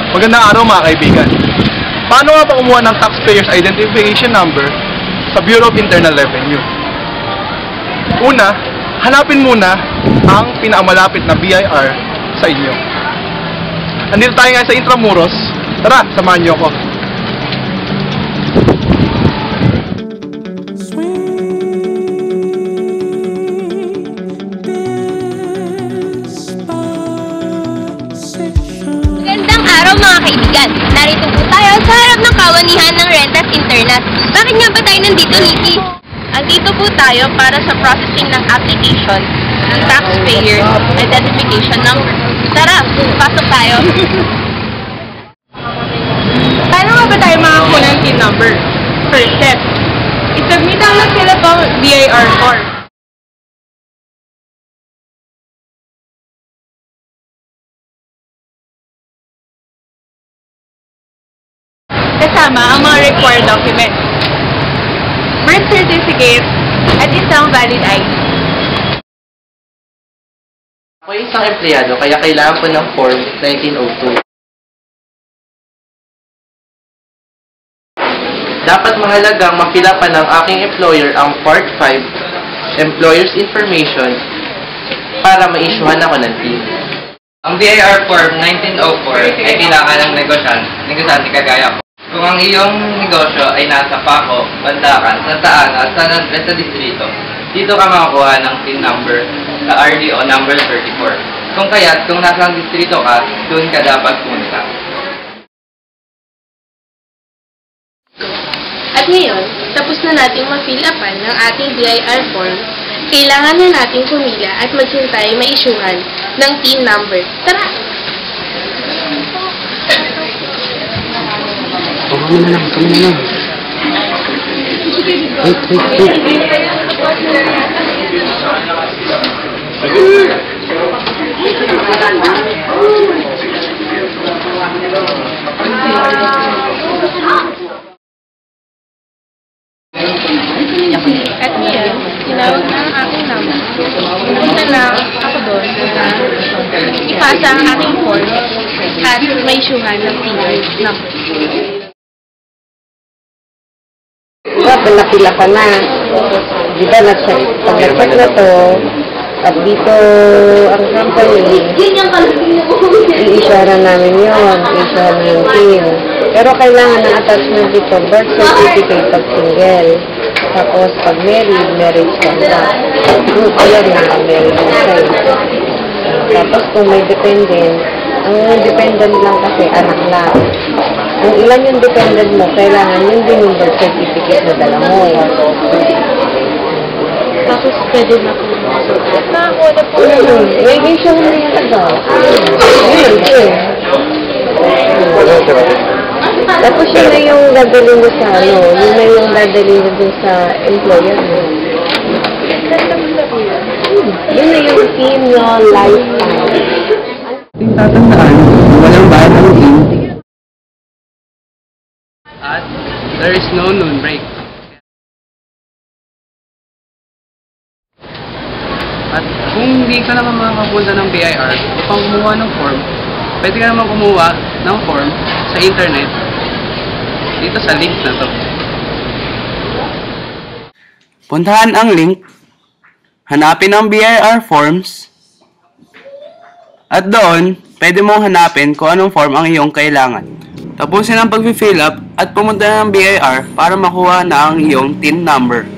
Magandang araw mga kaibigan. Paano nga ba kumuha ng Taxpayer's Identification Number sa Bureau of Internal Revenue? Una, hanapin muna ang pinakamalapit na BIR sa inyo. Andito tayo ngayon sa Intramuros. Tara, samahan niyo ako. Magandang araw mga kaibigan. Narito po tayo sa harap ng kawanihan ng Rentas Internas. Bakit nga ba tayo nandito, Nikki? Andito po tayo para sa processing ng application ng Taxpayer Identification Number. Tara, pasok tayo. Paano nga ba tayo makakuha ng PIN number? First step, isubmit ang nag-fill up BIR form. Kasama ang mga required documents. Birth certificate at isang valid ID. Ako ay isang empleyado kaya kailangan ko ng Form 1902. Dapat mahalagang makilapan ng aking employer ang Part 5, Employer's Information, para ma-issuehan ako ng PIN. Ang BIR Form 1904 ay kailangan ng negosyante kagaya ko. Kung ang iyong negosyo ay nasa Paco, Bandakan, Santa Ana at San Andres sa distrito, dito ka makakuha ng PIN number sa RDO number 34. Kung kaya't kung nasa distrito ka, doon ka dapat punta. At ngayon, tapos na nating ma-fill upan ng ating BIR form, kailangan na nating pumila at maghintay ma-issuehan ng PIN number. Tara! Kami na lang. Wait. At ngayon, tinawag na ang aking number. Punta lang ako doon na ipasa ang aking form at ma-issuehan ng PIN number. Dapat nakila ka na. Di ba, pag nag-check na to, at dito ang company, i-issue na namin yun, i-issue na yung PIN. Pero kailangan ng attachment dito, birth certificate pag single. Tapos pag married, marriage contract. Ayan na, married na siya. Tapos kung may dependent, ang dependent lang kasi anak lang. Kung ilan yung dependent mo, kailangan yun din yung birth certificate na dala mo. Tapos pwede na po. Nakakuha na po. May show na yung agad. Yun. Tapos yun na yung dadalhin mo sa yun na yung dadalhin mo dun sa employer mo. Yun na yung team nyo lifetime. Yung tatandaan, walang bayad ng PIN. At there is no noon break. At kung hindi ka naman makapunta ng BIR upang kumuha ng form, pwede ka naman kumuha ng form sa internet dito sa link na to. Puntahan ang link, hanapin ang BIR forms, at doon, pwede mong hanapin kung anong form ang iyong kailangan. Tapusin ang pag-fill up at pumunta ng BIR para makuha na ang iyong TIN number.